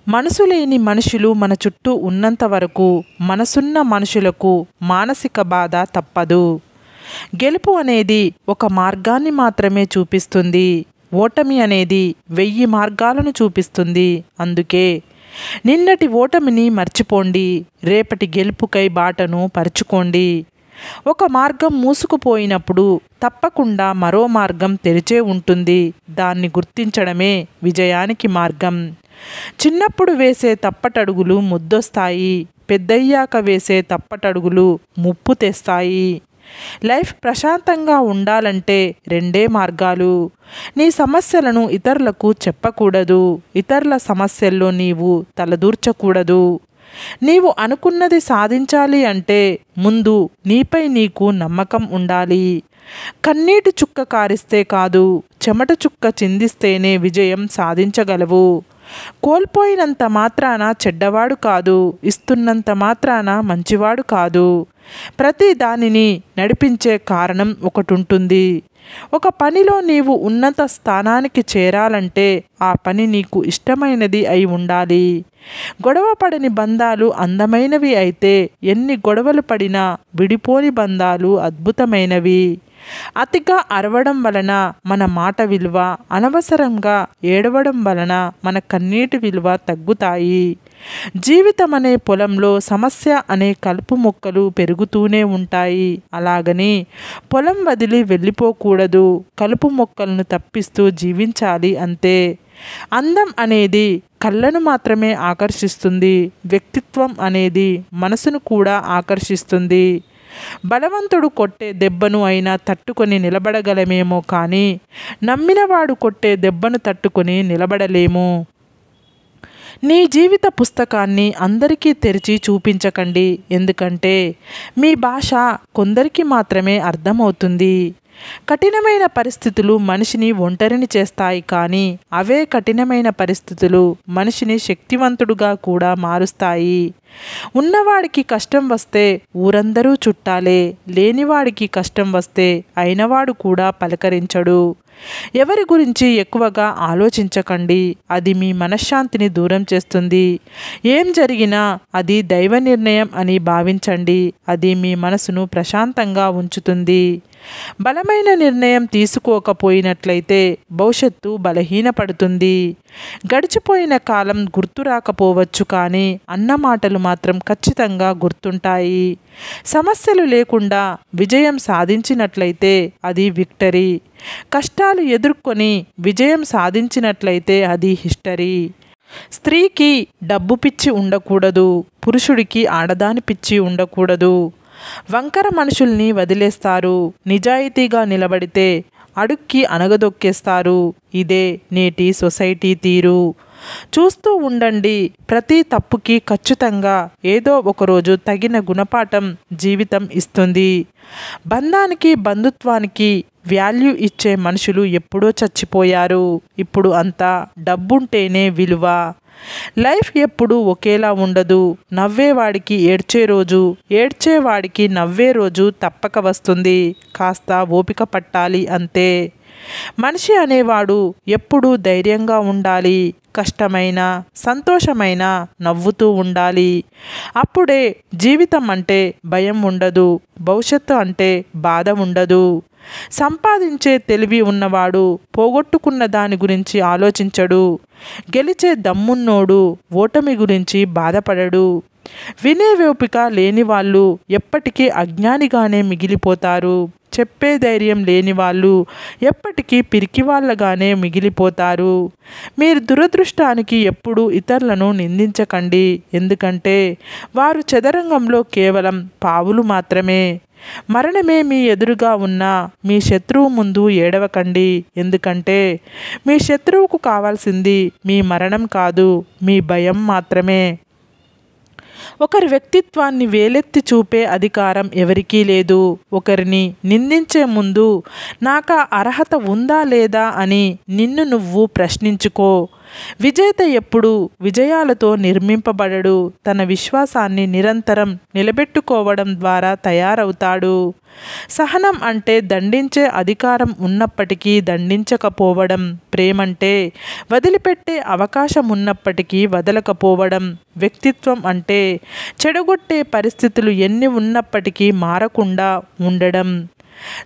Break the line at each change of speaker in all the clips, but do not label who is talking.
మనసు లేని మనుషులు మన చుట్టూ ఉన్నంత వరకు మనసున్న మనుషులకు మానసిక బాధ తప్పదు. గెలుపు అనేది ఒక మార్గాన్ని మాత్రమే చూపిస్తుంది. ఓటమి అనేది 1000 మార్గాలను చూపిస్తుంది. అందుకే నిన్నటి ఓటమిని మర్చిపోండి, రేపటి గెలుపుకై బాటను పరుచుకోండి. ఒక మార్గం మూసుకుపోయినప్పుడు తప్పకుండా మరో మార్గం తెరిచే ఉంటుంది. దాన్ని గుర్తించడమే విజయానికి మార్గం. చిన్నప్పుడు వేసే తప్పటడుగులు ముద్దొస్తాయి, పెద్దయ్యాక వేసే తప్పటడుగులు ముప్పు తెస్తాయి. లైఫ్ ప్రశాంతంగా ఉండాలంటే 2 మార్గాలు. నీ సమస్యలను ఇతరులకు చెప్పకూడదు, ఇతరుల సమస్యల్లో నీవు తలదూర్చకూడదు. నీవు అనుకున్నది సాధించాలి అంటే ముందు నీపై నీకు నమ్మకం ఉండాలి. కన్నీటి చుక్క కారిస్తే కాదు, చెమట చుక్క చిందిస్తేనే విజయం సాధించగలవు. కోల్పోయినంత మాత్రాన చెడ్డవాడు కాదు, ఇస్తున్నంత మాత్రాన మంచివాడు కాదు. ప్రతి దానిని నడిపించే కారణం ఒకటుంటుంది. ఒక పనిలో నీవు ఉన్నత స్థానానికి చేరాలంటే ఆ పని నీకు ఇష్టమైనది అయి ఉండాలి. గొడవ పడని బంధాలు అందమైనవి అయితే ఎన్ని గొడవలు పడినా విడిపోని బంధాలు అద్భుతమైనవి. అతిగా అరవడం వలన మన మాట విలువ, అనవసరంగా ఏడవడం వలన మన కన్నీటి విలువ తగ్గుతాయి. జీవితం అనే పొలంలో సమస్య అనే కలుపు మొక్కలు పెరుగుతూనే ఉంటాయి. అలాగని పొలం వదిలి వెళ్ళిపోకూడదు. కలుపు మొక్కలను తప్పిస్తూ జీవించాలి అంతే. అందం అనేది కళ్ళను మాత్రమే ఆకర్షిస్తుంది. వ్యక్తిత్వం అనేది మనసును కూడా ఆకర్షిస్తుంది. బలవంతుడు కొట్టే దెబ్బను అయినా తట్టుకొని నిలబడగలమేమో కానీ నమ్మినవాడు కొట్టే దెబ్బను తట్టుకొని నిలబడలేము. నీ జీవిత పుస్తకాన్ని అందరికీ తెరిచి చూపించకండి. ఎందుకంటే మీ భాష కొందరికి మాత్రమే అర్థమవుతుంది. కఠినమైన పరిస్థితులు మనిషిని ఒంటరిని చేస్తాయి, కానీ అవే కఠినమైన పరిస్థితులు మనిషిని శక్తివంతుడుగా కూడా మారుస్తాయి. ఉన్నవాడికి కష్టం వస్తే ఊరందరూ చుట్టాలే, లేనివాడికి కష్టం వస్తే అయినవాడు కూడా పలకరించడు. ఎవరి గురించి ఎక్కువగా ఆలోచించకండి, అది మీ మనశ్శాంతిని దూరం చేస్తుంది. ఏం జరిగినా అది దైవ నిర్ణయం అని భావించండి, అది మీ మనసును ప్రశాంతంగా ఉంచుతుంది. బలమైన నిర్ణయం తీసుకోకపోయినట్లయితే భవిష్యత్తు బలహీనపడుతుంది. గడిచిపోయిన కాలం గుర్తు రాకపోవచ్చు, కానీ అన్న మాటలు మాత్రం ఖచ్చితంగా గుర్తుంటాయి. సమస్యలు లేకుండా విజయం సాధించినట్లయితే అది విక్టరీ. కష్టాలు ఎదుర్కొని విజయం సాధించినట్లయితే అది హిస్టరీ. స్త్రీకి డబ్బు పిచ్చి ఉండకూడదు, పురుషుడికి ఆడదాని పిచ్చి ఉండకూడదు. వంకర మనుషుల్ని వదిలేస్తారు, నిజాయితీగా నిలబడితే అడుక్కి అనగదొక్కేస్తారు. ఇదే నేటి సొసైటీ తీరు. చూస్తూ ఉండండి, ప్రతి తప్పుకి ఖచ్చితంగా ఏదో ఒకరోజు తగిన గుణపాఠం జీవితం ఇస్తుంది. బంధానికి బంధుత్వానికి వాల్యూ ఇచ్చే మనుషులు ఎప్పుడో చచ్చిపోయారు. ఇప్పుడు అంతా డబ్బుంటేనే విలువ. లైఫ్ ఎప్పుడూ ఒకేలా ఉండదు. నవ్వేవాడికి ఏడ్చే రోజు, ఏడ్చేవాడికి నవ్వే రోజు తప్పక వస్తుంది. కాస్త ఓపిక పట్టాలి అంతే. మనిషి అనేవాడు ఎప్పుడూ ధైర్యంగా ఉండాలి. కష్టమైన సంతోషమైన నవ్వుతూ ఉండాలి. అప్పుడే జీవితం అంటే భయం ఉండదు, భవిష్యత్తు అంటే బాధ ఉండదు. సంపాదించే తెలివి ఉన్నవాడు పోగొట్టుకున్న దాని గురించి ఆలోచించడు. గెలిచే దమ్మున్నోడు ఓటమి గురించి బాధపడడు. వినే ఓపిక లేని వాళ్ళు ఎప్పటికీ అజ్ఞానిగానే మిగిలిపోతారు. చెప్పే ధైర్యం లేని వాళ్ళు ఎప్పటికీ పిరికివాళ్ళగానే మిగిలిపోతారు. మీరు దురదృష్టానికి ఎప్పుడూ ఇతరులను నిందించకండి, ఎందుకంటే వారు చదరంగంలో కేవలం పావులు మాత్రమే. మరణమే మీ ఎదురుగా ఉన్న మీ శత్రువు ముందు ఏడవకండి, ఎందుకంటే మీ శత్రువుకు కావాల్సింది మీ మరణం కాదు, మీ భయం మాత్రమే. ఒకరి వ్యక్తిత్వాన్ని వేలెత్తి చూపే అధికారం ఎవరికీ లేదు. ఒకరిని నిందించే ముందు నాకా అర్హత ఉందా లేదా అని నిన్ను నువ్వు ప్రశ్నించుకో. విజేత ఎప్పుడు విజయాలతో నిర్మింపబడడు, తన విశ్వాసాన్ని నిరంతరం నిలబెట్టుకోవడం ద్వారా తయారవుతాడు. సహనం అంటే దండించే అధికారం ఉన్నప్పటికీ దండించకపోవడం. ప్రేమంటే వదిలిపెట్టే అవకాశం ఉన్నప్పటికీ వదలకపోవడం. వ్యక్తిత్వం అంటే చెడగొట్టే పరిస్థితులు ఎన్ని ఉన్నప్పటికీ మారకుండా ఉండడం.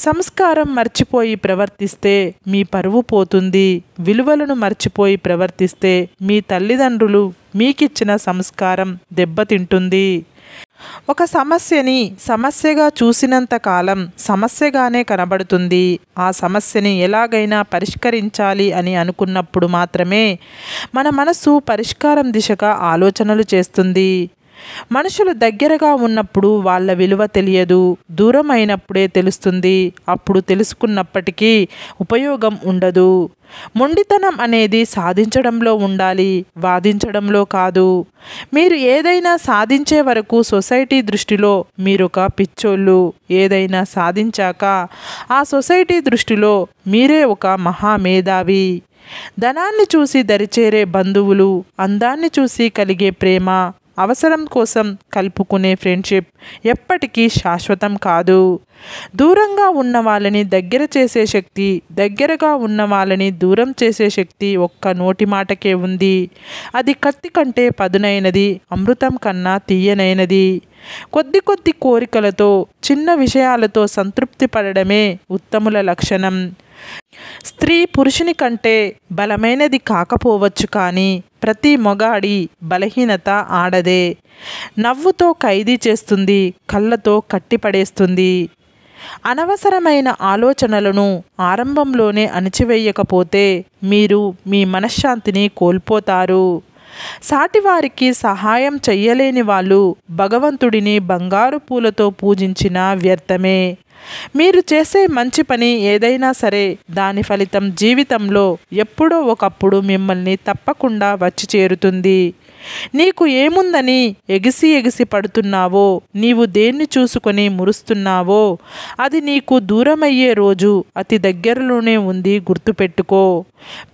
సంస్కారం మర్చిపోయి ప్రవర్తిస్తే మీ పరువు పోతుంది. విలువలను మర్చిపోయి ప్రవర్తిస్తే మీ తల్లిదండ్రులు మీకిచ్చిన సంస్కారం దెబ్బతింటుంది. ఒక సమస్యని సమస్యగా చూసినంత కాలం సమస్యగానే కనబడుతుంది. ఆ సమస్యని ఎలాగైనా పరిష్కరించాలి అని అనుకున్నప్పుడు మాత్రమే మన మనసు పరిష్కారం దిశగా ఆలోచనలు చేస్తుంది. మనుషులు దగ్గరగా ఉన్నప్పుడు వాళ్ళ విలువ తెలియదు, దూరం అయినప్పుడే తెలుస్తుంది. అప్పుడు తెలుసుకున్నప్పటికీ ఉపయోగం ఉండదు. మొండితనం అనేది సాధించడంలో ఉండాలి, వాదించడంలో కాదు. మీరు ఏదైనా సాధించే వరకు సొసైటీ దృష్టిలో మీరొక పిచ్చోళ్ళు. ఏదైనా సాధించాక ఆ సొసైటీ దృష్టిలో మీరే ఒక మహామేధావి. ధనాన్ని చూసి దరిచేరే బంధువులు, అందాన్ని చూసి కలిగే ప్రేమ, అవసరం కోసం కలుపుకునే ఫ్రెండ్షిప్ ఎప్పటికీ శాశ్వతం కాదు. దూరంగా ఉన్న వాళ్ళని దగ్గర చేసే శక్తి, దగ్గరగా ఉన్న వాళ్ళని దూరం చేసే శక్తి ఒక్క నోటి మాటకే ఉంది. అది కత్తి కంటే పదునైనది, అమృతం కన్నా తీయనైనది. కొద్ది కొద్ది కోరికలతో, చిన్న విషయాలతో సంతృప్తి పడడమే ఉత్తముల లక్షణం. స్త్రీ పురుషుని కంటే బలమైనది కాకపోవచ్చు, కానీ ప్రతి మొగాడి బలహీనత ఆడదే. నవ్వుతో ఖైదీ చేస్తుంది, కళ్ళతో కట్టిపడేస్తుంది. అనవసరమైన ఆలోచనలను ఆరంభంలోనే అణిచివేయకపోతే మీరు మీ మనశ్శాంతిని కోల్పోతారు. సాటివారికి సహాయం చెయ్యలేని వాళ్ళు భగవంతుడిని బంగారు పూలతో పూజించిన వ్యర్థమే. మీరు చేసే మంచి పని ఏదైనా సరే, దాని ఫలితం జీవితంలో ఎప్పుడో ఒకప్పుడు మిమ్మల్ని తప్పకుండా వచ్చి చేరుతుంది. నీకు ఏముందని ఎగిసి ఎగిసి పడుతున్నావో, నీవు దేన్ని చూసుకొని మురుస్తున్నావో అది నీకు దూరమయ్యే రోజు అతి దగ్గరలోనే ఉంది, గుర్తుపెట్టుకో.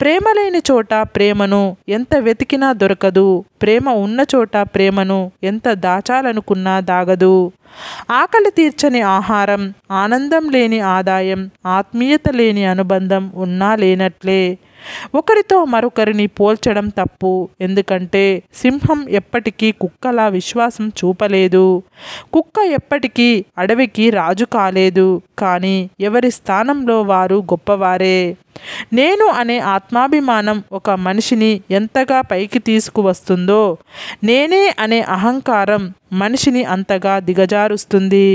ప్రేమ లేని చోట ప్రేమను ఎంత వెతికినా దొరకదు. ప్రేమ ఉన్న చోట ప్రేమను ఎంత దాచాలనుకున్నా దాగదు. ఆకలి తీర్చని ఆహారం, ఆనందం లేని ఆదాయం, ఆత్మీయత లేని అనుబంధం ఉన్నా లేనట్లే. ఒకరితో మరొకరిని పోల్చడం తప్పు. ఎందుకంటే సింహం ఎప్పటికీ కుక్కలా విశ్వాసం చూపలేదు. కుక్క ఎప్పటికీ అడవికి రాజు కాలేదు. కానీ ఎవరి స్థానంలో వారు గొప్పవారే. నేను అనే ఆత్మాభిమానం ఒక మనిషిని ఎంతగా పైకి తీసుకువస్తుందో, నేనే అనే అహంకారం మనిషిని అంతగా దిగజారుస్తుంది.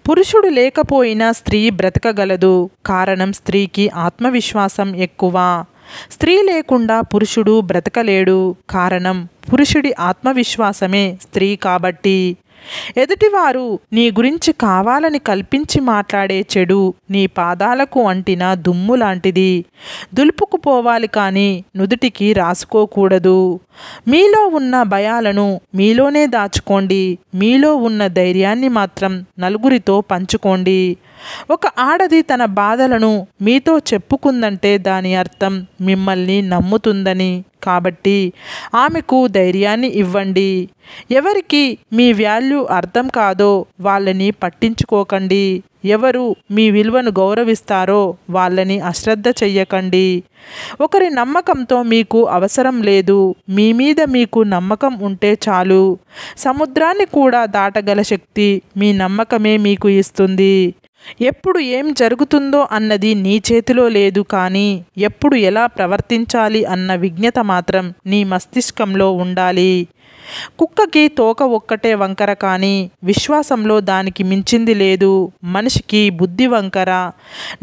పురుషుడు లేకపోయినా స్త్రీ బ్రతకగలదు. కారణం స్త్రీకి ఆత్మవిశ్వాసం ఎక్కువ. స్త్రీ లేకుండా పురుషుడు బ్రతకలేడు. కారణం పురుషుడి ఆత్మవిశ్వాసమే స్త్రీ కాబట్టి. ఎదుటివారు నీ గురించి కావాలని కల్పించి మాట్లాడే చెడు నీ పాదాలకు అంటిన దుమ్ము లాంటిది. దులుపుకుపోవాలి కానీ నుదుటికి రాసుకోకూడదు. మీలో ఉన్న భయాలను మీలోనే దాచుకోండి. మీలో ఉన్న ధైర్యాన్ని మాత్రం నలుగురితో పంచుకోండి. ఒక ఆడది తన బాధలను మీతో చెప్పుకుందంటే దాని అర్థం మిమ్మల్ని నమ్ముతుందని. కాబట్టి ఆమెకు ధైర్యాన్ని ఇవ్వండి. ఎవరికి మీ వాల్యూ అర్థం కాదో వాళ్ళని పట్టించుకోకండి. ఎవరు మీ విలువను గౌరవిస్తారో వాళ్ళని అశ్రద్ధ చెయ్యకండి. ఒకరి నమ్మకంతో మీకు అవసరం లేదు. మీ మీద మీకు నమ్మకం ఉంటే చాలు. సముద్రాన్ని కూడా దాటగల శక్తి మీ నమ్మకమే మీకు ఇస్తుంది. ఎప్పుడు ఏం జరుగుతుందో అన్నది నీ చేతిలో లేదు, కానీ ఎప్పుడు ఎలా ప్రవర్తించాలి అన్న విజ్ఞత మాత్రం నీ మస్తిష్కంలో ఉండాలి. కుక్కకి తోక ఒక్కటే వంకర, కానీ విశ్వాసంలో దానికి మించింది లేదు. మనిషికి బుద్ధి వంకర.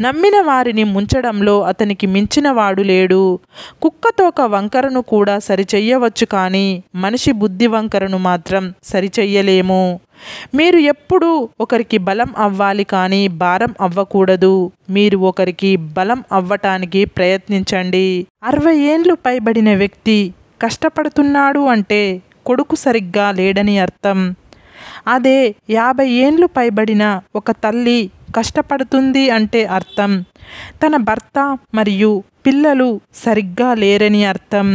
నమ్మిన వారిని ముంచడంలో అతనికి మించిన వాడు లేడు. కుక్క తోక వంకరను కూడా సరిచెయ్యవచ్చు, కానీ మనిషి బుద్ధి వంకరను మాత్రం సరిచెయ్యలేము. మీరు ఎప్పుడూ ఒకరికి బలం అవ్వాలి, కానీ భారం అవ్వకూడదు. మీరు ఒకరికి బలం అవ్వటానికి ప్రయత్నించండి. 60 ఏండ్లు పైబడిన వ్యక్తి కష్టపడుతున్నాడు అంటే కొడుకు సరిగ్గా లేడని అర్థం. అదే 50 ఏండ్లు పైబడిన ఒక తల్లి కష్టపడుతుంది అంటే అర్థం తన భర్త మరియు పిల్లలు సరిగ్గా లేరని అర్థం.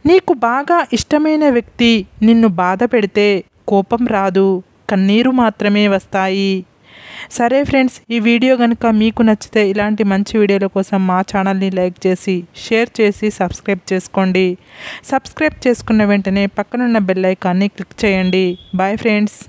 నీకు బాగా ఇష్టమైన వ్యక్తి నిన్ను బాధ పెడితే కోపం రాదు, కన్నీరు మాత్రమే వస్తాయి. సరే ఫ్రెండ్స్, ఈ వీడియో కనుక మీకు నచ్చితే ఇలాంటి మంచి వీడియోల కోసం మా ఛానల్ని లైక్ చేసి షేర్ చేసి సబ్స్క్రైబ్ చేసుకోండి. సబ్స్క్రైబ్ చేసుకున్న వెంటనే పక్కనున్న బెల్ ఐకాన్ని క్లిక్ చేయండి. Bye friends.